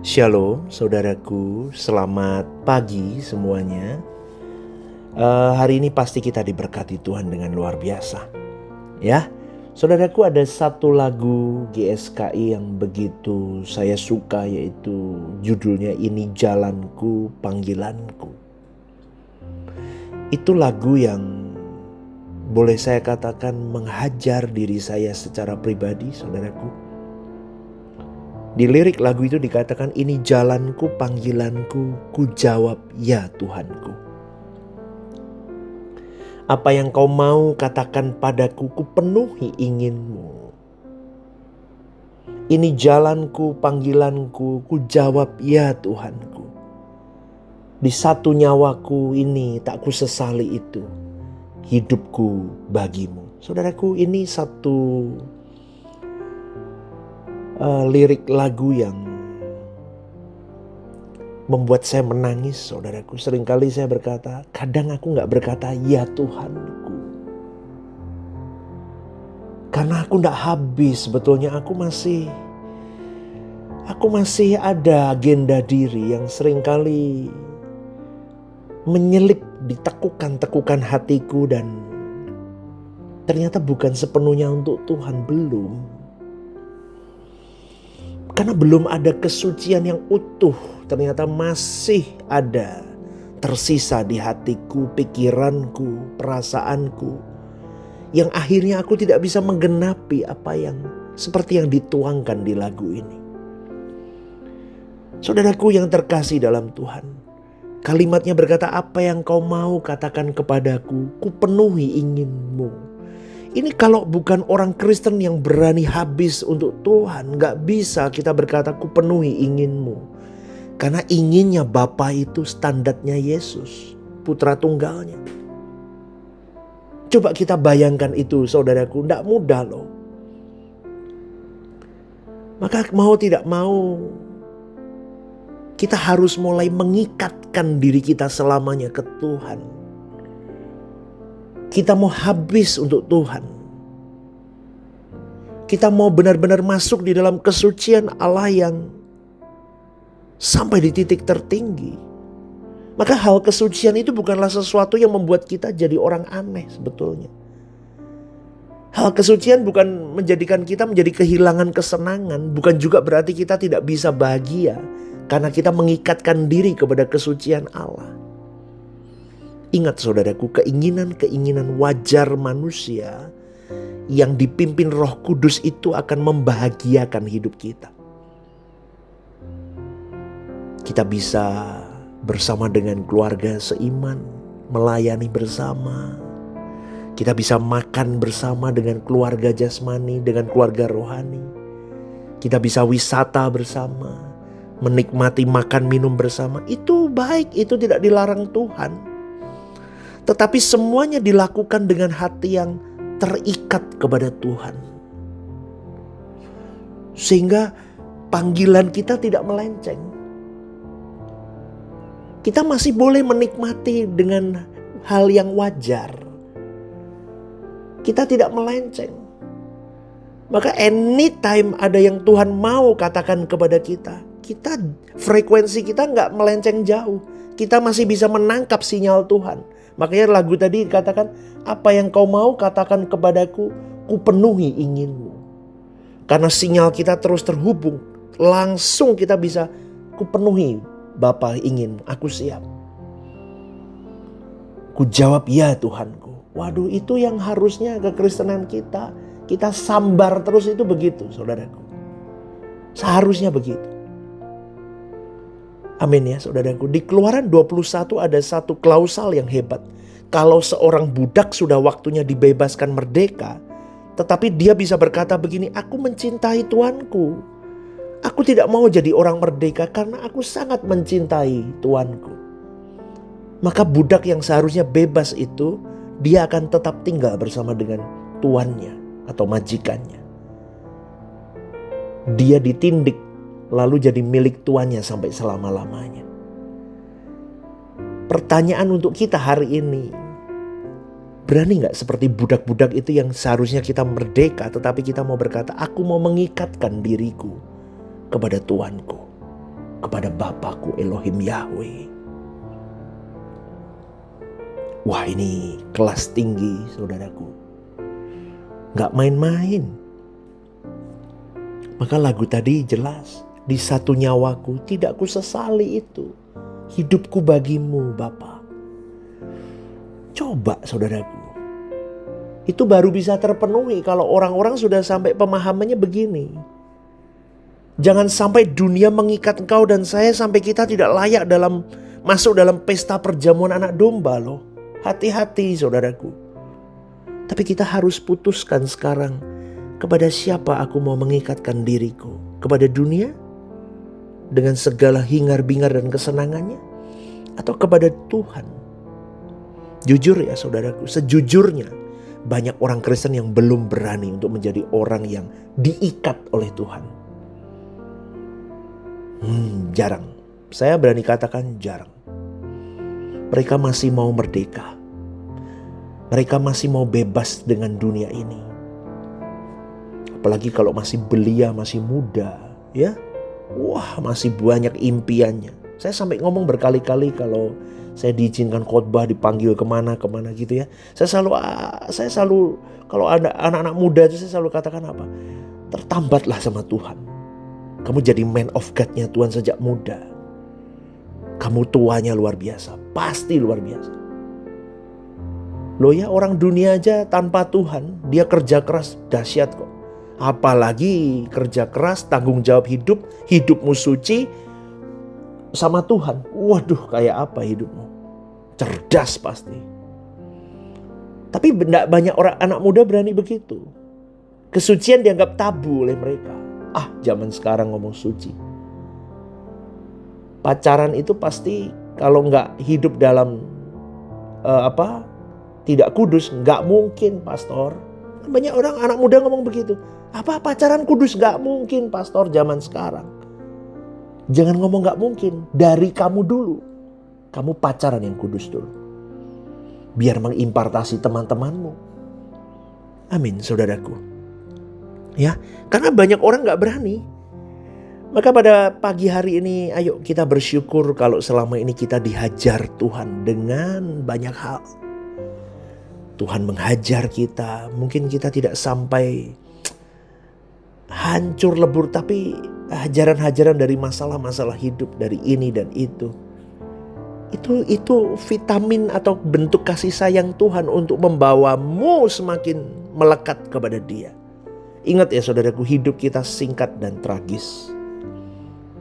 Shalom saudaraku, selamat pagi semuanya. Hari ini pasti kita diberkati Tuhan dengan luar biasa. Ya, saudaraku, ada satu lagu GSKI yang begitu saya suka, yaitu judulnya Ini Jalanku Panggilanku. Itu lagu yang boleh saya katakan menghajar diri saya secara pribadi, saudaraku. Di lirik lagu itu dikatakan, ini jalanku, panggilanku, ku jawab ya Tuhanku. Apa yang kau mau katakan padaku, ku penuhi inginmu. Ini jalanku, panggilanku, ku jawab ya Tuhanku. Di satu nyawaku ini tak ku sesali itu, hidupku bagimu. Saudaraku, ini satu lirik lagu yang membuat saya menangis, saudaraku. Seringkali saya berkata, kadang aku gak berkata ya Tuhanku, karena aku gak habis. Sebetulnya aku masih ada agenda diri yang seringkali menyelip di tekukan-tekukan hatiku, dan ternyata bukan sepenuhnya untuk Tuhan. Karena belum ada kesucian yang utuh, ternyata masih ada tersisa di hatiku, pikiranku, perasaanku, yang akhirnya aku tidak bisa menggenapi apa yang seperti yang dituangkan di lagu ini. Saudaraku yang terkasih dalam Tuhan, kalimatnya berkata, apa yang kau mau katakan kepadaku, ku penuhi inginmu. Ini kalau bukan orang Kristen yang berani habis untuk Tuhan, gak bisa kita berkata ku penuhi inginmu. Karena inginnya Bapa itu standarnya Yesus, putra tunggalnya. Coba kita bayangkan itu, saudaraku, gak mudah loh. Maka mau tidak mau, kita harus mulai mengikatkan diri kita selamanya ke Tuhan. Kita mau habis untuk Tuhan. Kita mau benar-benar masuk di dalam kesucian Allah yang sampai di titik tertinggi. Maka hal kesucian itu bukanlah sesuatu yang membuat kita jadi orang aneh sebetulnya. Hal kesucian bukan menjadikan kita menjadi kehilangan kesenangan. Bukan juga berarti kita tidak bisa bahagia karena kita mengikatkan diri kepada kesucian Allah. Ingat saudaraku, keinginan-keinginan wajar manusia yang dipimpin Roh Kudus itu akan membahagiakan hidup kita. Kita bisa bersama dengan keluarga seiman, melayani bersama. Kita bisa makan bersama dengan keluarga jasmani, dengan keluarga rohani. Kita bisa wisata bersama, menikmati makan minum bersama. Itu baik, itu tidak dilarang Tuhan. Tetapi semuanya dilakukan dengan hati yang terikat kepada Tuhan. Sehingga panggilan kita tidak melenceng. Kita masih boleh menikmati dengan hal yang wajar. Kita tidak melenceng. Maka anytime ada yang Tuhan mau katakan kepada kita, frekuensi kita gak melenceng jauh. Kita masih bisa menangkap sinyal Tuhan. Makanya lagu tadi dikatakan, apa yang kau mau katakan kepadaku, ku penuhi inginmu. Karena sinyal kita terus terhubung, langsung kita bisa, ku penuhi Bapa ingin, aku siap. Ku jawab ya Tuhanku. Waduh, itu yang harusnya kekristenan kita sambar terus, itu begitu saudaraku. Seharusnya begitu. Amin ya saudaraku. Di Keluaran 21 ada satu klausal yang hebat. Kalau seorang budak sudah waktunya dibebaskan merdeka, tetapi dia bisa berkata begini, aku mencintai Tuanku. Aku tidak mau jadi orang merdeka karena aku sangat mencintai Tuanku. Maka budak yang seharusnya bebas itu, dia akan tetap tinggal bersama dengan tuannya atau majikannya. Dia ditindik, lalu jadi milik tuannya sampai selama-lamanya. Pertanyaan untuk kita hari ini, berani gak seperti budak-budak itu yang seharusnya kita merdeka, tetapi kita mau berkata, aku mau mengikatkan diriku kepada Tuanku, kepada Bapakku Elohim Yahweh. Wah, ini kelas tinggi saudaraku. Gak main-main. Maka lagu tadi jelas. Di satu nyawaku tidak kusesali itu. Hidupku bagimu Bapa. Coba saudaraku. Itu baru bisa terpenuhi kalau orang-orang sudah sampai pemahamannya begini. Jangan sampai dunia mengikat engkau dan saya sampai kita tidak layak masuk dalam pesta perjamuan anak domba loh. Hati-hati saudaraku. Tapi kita harus putuskan sekarang. Kepada siapa aku mau mengikatkan diriku? Kepada dunia? Dengan segala hingar-bingar dan kesenangannya? Atau kepada Tuhan? Jujur ya saudaraku, sejujurnya banyak orang Kristen yang belum berani untuk menjadi orang yang diikat oleh Tuhan. Jarang. Saya berani katakan jarang. Mereka masih mau merdeka. Mereka masih mau bebas dengan dunia ini. Apalagi kalau masih belia, masih muda, ya. Wah, masih banyak impiannya. Saya sampai ngomong berkali-kali kalau saya diizinkan khotbah, dipanggil kemana gitu ya. Saya selalu kalau ada anak-anak muda itu saya selalu katakan apa? Tertambatlah sama Tuhan. Kamu jadi man of God-nya Tuhan sejak muda. Kamu tuanya luar biasa, pasti luar biasa. Loh ya, orang dunia aja tanpa Tuhan, dia kerja keras dahsyat kok. Apalagi kerja keras, tanggung jawab hidupmu suci sama Tuhan. Waduh, kayak apa hidupmu? Cerdas pasti. Tapi tidak banyak orang anak muda berani begitu. Kesucian dianggap tabu oleh mereka. Zaman sekarang ngomong suci. Pacaran itu pasti kalau nggak hidup dalam tidak kudus, nggak mungkin pastor. Banyak orang anak muda ngomong begitu. Apa pacaran kudus? Nggak mungkin pastor zaman sekarang. Jangan ngomong nggak mungkin. Dari kamu dulu. Kamu pacaran yang kudus dulu. Biar mengimpartasi teman-temanmu. Amin saudaraku. Ya, karena banyak orang nggak berani. Maka pada pagi hari ini ayo kita bersyukur kalau selama ini kita dihajar Tuhan dengan banyak hal. Tuhan menghajar kita, mungkin kita tidak sampai hancur lebur, tapi hajaran-hajaran dari masalah-masalah hidup, dari ini dan itu. Itu vitamin atau bentuk kasih sayang Tuhan untuk membawamu semakin melekat kepada Dia. Ingat ya saudaraku, hidup kita singkat dan tragis.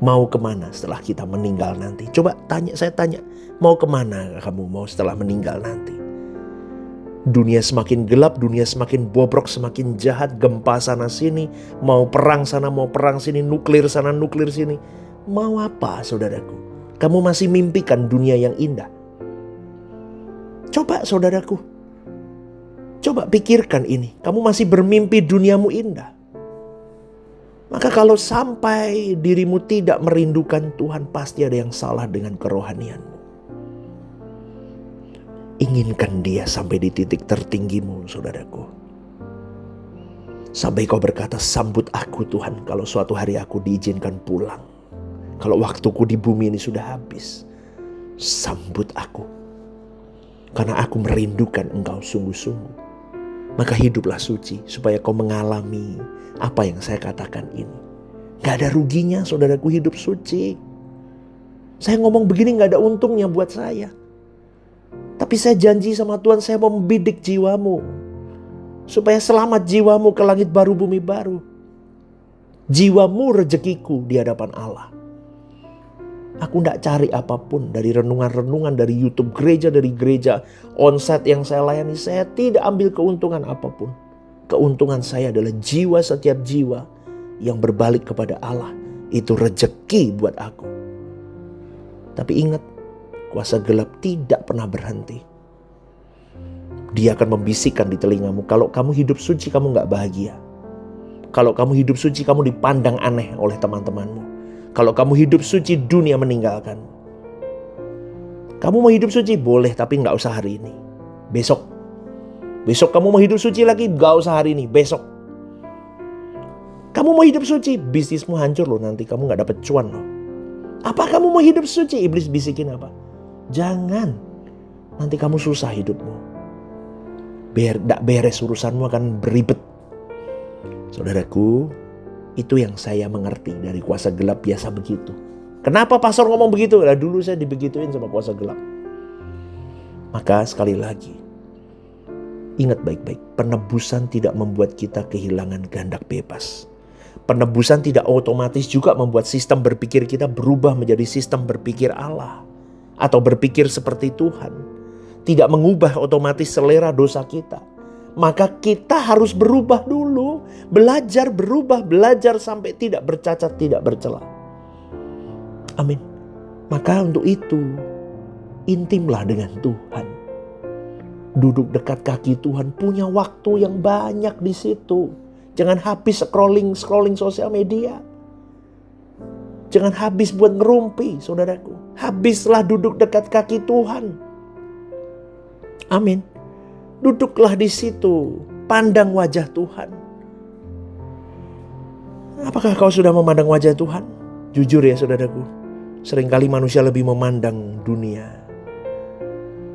Mau kemana setelah kita meninggal nanti? Coba saya tanya, mau kemana kamu mau setelah meninggal nanti? Dunia semakin gelap, dunia semakin bobrok, semakin jahat, gempa sana sini, mau perang sana, mau perang sini, nuklir sana, nuklir sini. Mau apa saudaraku? Kamu masih mimpikan dunia yang indah? Coba saudaraku, coba pikirkan ini. Kamu masih bermimpi duniamu indah? Maka kalau sampai dirimu tidak merindukan Tuhan, pasti ada yang salah dengan kerohanianmu. Inginkan Dia sampai di titik tertinggimu, saudaraku. Sampai kau berkata, sambut aku Tuhan kalau suatu hari aku diizinkan pulang. Kalau waktuku di bumi ini sudah habis, sambut aku. Karena aku merindukan Engkau sungguh-sungguh. Maka hiduplah suci supaya kau mengalami apa yang saya katakan ini. Gak ada ruginya saudaraku hidup suci. Saya ngomong begini gak ada untungnya buat saya. Tapi saya janji sama Tuhan, saya mau membidik jiwamu. Supaya selamat jiwamu ke langit baru bumi baru. Jiwamu rezekiku di hadapan Allah. Aku tidak cari apapun dari renungan-renungan, dari YouTube gereja, dari gereja onsite yang saya layani. Saya tidak ambil keuntungan apapun. Keuntungan saya adalah jiwa, setiap jiwa yang berbalik kepada Allah. Itu rezeki buat aku. Tapi ingat, kuasa gelap tidak pernah berhenti. Dia akan membisikkan di telingamu, kalau kamu hidup suci kamu gak bahagia. Kalau kamu hidup suci kamu dipandang aneh oleh teman-temanmu. Kalau kamu hidup suci dunia meninggalkanmu. Kamu mau hidup suci boleh, tapi gak usah hari ini. Besok kamu mau hidup suci lagi, gak usah hari ini, besok. Kamu mau hidup suci, bisnismu hancur loh nanti, kamu gak dapet cuan loh. Apa kamu mau hidup suci? Iblis bisikin apa? Jangan, nanti kamu susah hidupmu. Gak beres urusanmu, akan beribet. Saudaraku, itu yang saya mengerti dari kuasa gelap biasa begitu. Kenapa pastor ngomong begitu? Nah, dulu saya dibegituin sama kuasa gelap. Maka sekali lagi, ingat baik-baik, penebusan tidak membuat kita kehilangan kehendak bebas. Penebusan tidak otomatis juga membuat sistem berpikir kita berubah menjadi sistem berpikir Allah atau berpikir seperti Tuhan. Tidak mengubah otomatis selera dosa kita. Maka kita harus berubah dulu. Belajar berubah, belajar sampai tidak bercacat, tidak bercela. Amin. Maka untuk itu, intimlah dengan Tuhan. Duduk dekat kaki Tuhan, punya waktu yang banyak di situ. Jangan habis scrolling sosial media. Jangan habis buat ngerumpi, saudaraku. Habislah duduk dekat kaki Tuhan. Amin. Duduklah di situ, pandang wajah Tuhan. Apakah kau sudah memandang wajah Tuhan? Jujur ya saudaraku, seringkali manusia lebih memandang dunia,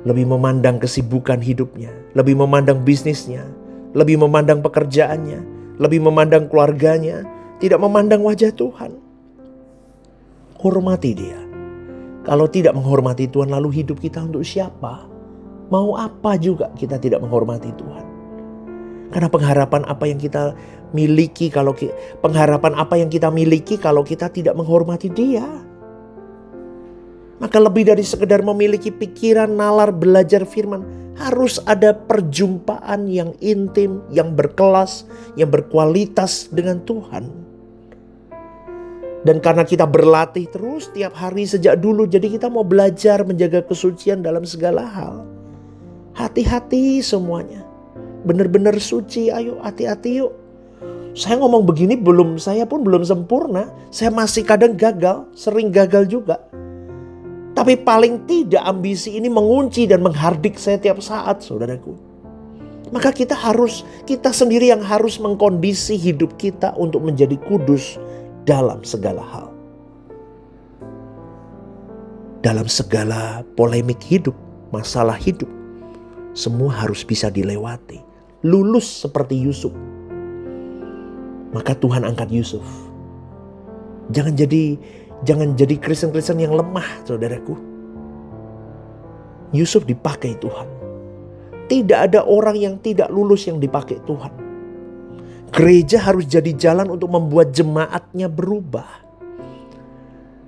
lebih memandang kesibukan hidupnya, lebih memandang bisnisnya, lebih memandang pekerjaannya, lebih memandang keluarganya, tidak memandang wajah Tuhan. Hormati dia. Kalau tidak menghormati Tuhan, lalu hidup kita untuk siapa? Mau apa juga kita tidak menghormati Tuhan. Karena pengharapan apa yang kita miliki kalau kita tidak menghormati Dia. Maka lebih dari sekedar memiliki pikiran, nalar, belajar firman, harus ada perjumpaan yang intim, yang berkelas, yang berkualitas dengan Tuhan. Dan karena kita berlatih terus tiap hari sejak dulu, jadi kita mau belajar menjaga kesucian dalam segala hal. Hati-hati semuanya. Benar-benar suci, ayo hati-hati yuk. Saya ngomong begini saya pun belum sempurna. Saya masih kadang gagal, sering gagal juga. Tapi paling tidak ambisi ini mengunci dan menghardik saya tiap saat, saudaraku. Maka kita sendiri yang harus mengkondisi hidup kita untuk menjadi kudus dalam segala hal. Dalam segala polemik hidup, masalah hidup, semua harus bisa dilewati. Lulus seperti Yusuf. Maka Tuhan angkat Yusuf. Jangan jadi Kristen-Kristen yang lemah, saudaraku. Yusuf dipakai Tuhan. Tidak ada orang yang tidak lulus yang dipakai Tuhan. Gereja harus jadi jalan untuk membuat jemaatnya berubah.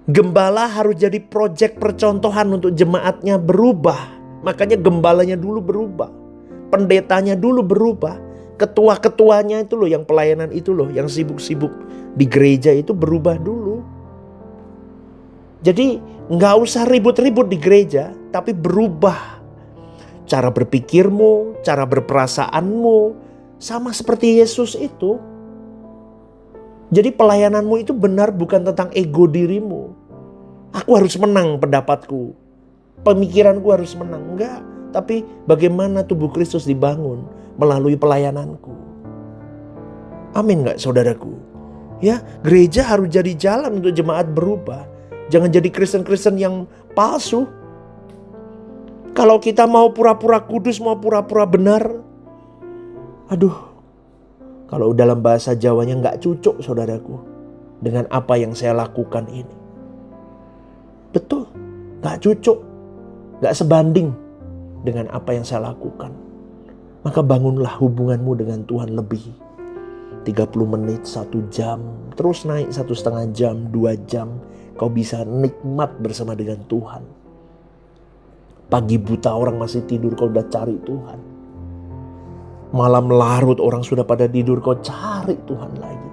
Gembala harus jadi proyek percontohan untuk jemaatnya berubah. Makanya gembalanya dulu berubah. Pendetanya dulu berubah. Ketua-ketuanya itu loh, yang pelayanan itu loh, yang sibuk-sibuk di gereja itu berubah dulu. Jadi gak usah ribut-ribut di gereja, tapi berubah. Cara berpikirmu, cara berperasaanmu, sama seperti Yesus itu. Jadi pelayananmu itu benar bukan tentang ego dirimu. Aku harus menang pendapatku. Pemikiranku harus menang. Enggak. Tapi bagaimana tubuh Kristus dibangun melalui pelayananku. Amin gak saudaraku? Ya, gereja harus jadi jalan untuk jemaat berubah. Jangan jadi Kristen-Kristen yang palsu. Kalau kita mau pura-pura kudus, mau pura-pura benar. Aduh. Kalau dalam bahasa Jawanya gak cocok saudaraku. Dengan apa yang saya lakukan ini. Betul. Gak cocok. Gak sebanding dengan apa yang saya lakukan. Maka bangunlah hubunganmu dengan Tuhan lebih. 30 menit, 1 jam. Terus naik 1,5 jam, 2 jam. Kau bisa nikmat bersama dengan Tuhan. Pagi buta orang masih tidur, kau udah cari Tuhan. Malam larut orang sudah pada tidur, kau cari Tuhan lagi.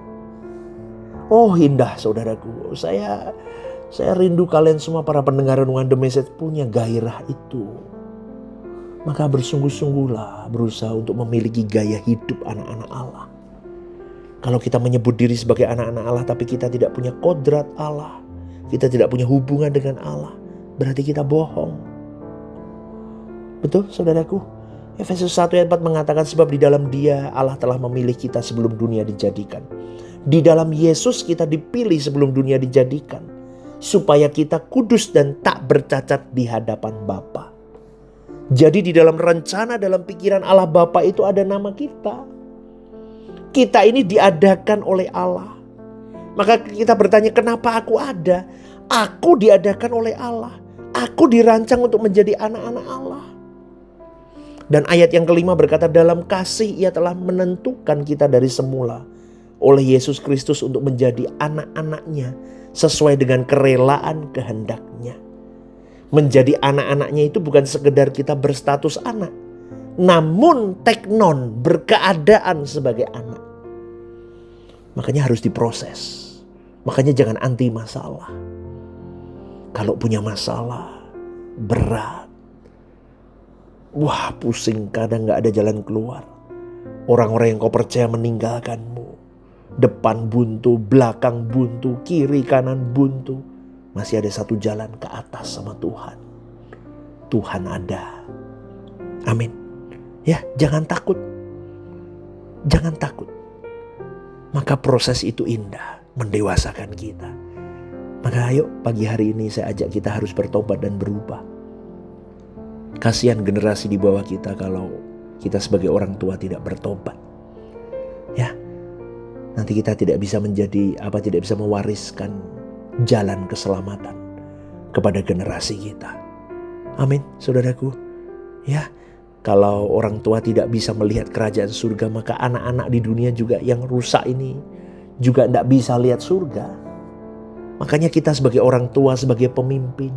Oh indah saudaraku. Saya rindu kalian semua para pendengar renungan The Message punya gairah itu. Maka bersungguh-sungguhlah berusaha untuk memiliki gaya hidup anak-anak Allah. Kalau kita menyebut diri sebagai anak-anak Allah tapi kita tidak punya kodrat Allah, kita tidak punya hubungan dengan Allah, berarti kita bohong. Betul saudaraku? Efesus 1 ayat 4 mengatakan sebab di dalam Dia Allah telah memilih kita sebelum dunia dijadikan. Di dalam Yesus kita dipilih sebelum dunia dijadikan. supaya kita kudus dan tak bercacat di hadapan Bapa. Jadi di dalam rencana, dalam pikiran Allah Bapa itu ada nama kita. Kita ini diadakan oleh Allah. Maka kita bertanya, kenapa aku ada? Aku diadakan oleh Allah. Aku dirancang untuk menjadi anak-anak Allah. Dan ayat yang kelima berkata, dalam kasih Ia telah menentukan kita dari semula oleh Yesus Kristus untuk menjadi anak-anaknya sesuai dengan kerelaan kehendak-Nya. Menjadi anak-anaknya itu bukan sekedar kita berstatus anak, namun teknon, berkeadaan sebagai anak. Makanya harus diproses. Makanya jangan anti masalah. Kalau punya masalah berat, wah pusing, kadang gak ada jalan keluar. Orang-orang yang kau percaya meninggalkanmu. Depan buntu, belakang buntu, kiri kanan buntu. Masih ada satu jalan ke atas sama Tuhan. Tuhan ada. Amin. Ya, jangan takut. Jangan takut. Maka proses itu indah, mendewasakan kita. Maka ayo pagi hari ini saya ajak kita harus bertobat dan berubah. Kasihan generasi di bawah kita kalau kita sebagai orang tua tidak bertobat. Ya, nanti kita tidak bisa tidak bisa mewariskan jalan keselamatan kepada generasi kita. Amin, saudaraku. Ya, kalau orang tua tidak bisa melihat kerajaan surga, maka anak-anak di dunia juga yang rusak ini juga tidak bisa lihat surga. Makanya kita sebagai orang tua, sebagai pemimpin,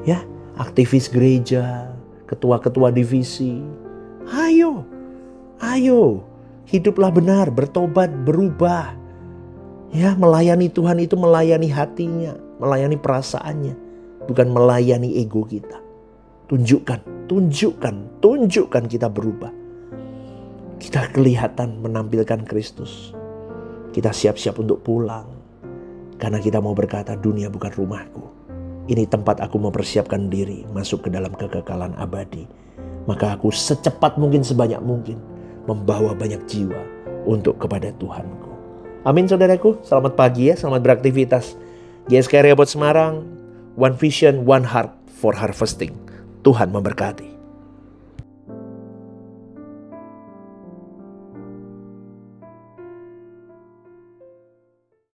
ya, aktivis gereja, ketua-ketua divisi, ayo, hiduplah benar, bertobat, berubah. Ya, melayani Tuhan itu melayani hatinya, melayani perasaannya, bukan melayani ego kita. Tunjukkan kita berubah. Kita kelihatan menampilkan Kristus. Kita siap-siap untuk pulang. Karena kita mau berkata, dunia bukan rumahku. Ini tempat aku mempersiapkan diri masuk ke dalam kekekalan abadi. Maka aku secepat mungkin, sebanyak mungkin membawa banyak jiwa untuk kepada Tuhanku. Amin, saudaraku. Selamat pagi ya, selamat beraktivitas. GSK Area Bot Semarang, One Vision, One Heart for Harvesting. Tuhan memberkati.